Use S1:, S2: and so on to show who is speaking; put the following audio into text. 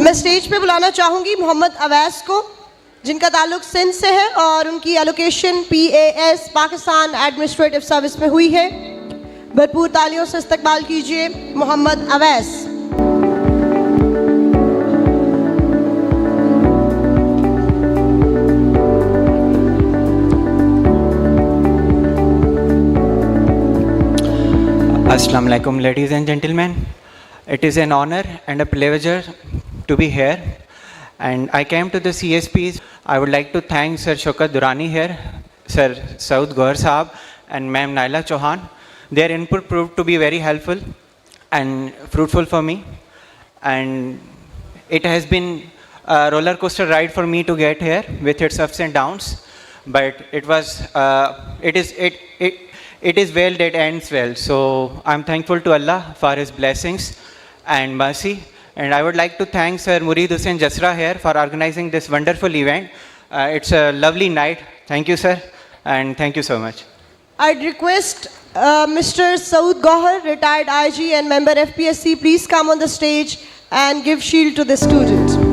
S1: मैं स्टेज पे बुलाना चाहूँगी मोहम्मद अवैस को, जिनका ताल्लुक सिंध से है और उनकी allocation PAS Pakistan administrative service में हुई है। भरपूर तालियों से इस्तकबाल कीजिए Mohammad Awais.
S2: Assalamu alaikum, ladies and gentlemen. It is an honor and a pleasure to be here. And I came to the CSPs. I would like to thank Sir Shaukat Durrani here, Sir Saud Gohar Saab, and Ma'am Naila Chauhan. Their input proved to be very helpful and fruitful for me. And it has been a roller coaster ride for me to get here with its ups and downs. But it is well that ends well. So I'm thankful to Allah for His blessings and mercy. And I would like to thank Sir Mureed Hussain Jasra here for organizing this wonderful event. It's a lovely night. Thank you, sir. And thank you so much.
S1: I'd request Mr. Saud Gohar, retired IG and member FPSC, please come on the stage and give shield to the student.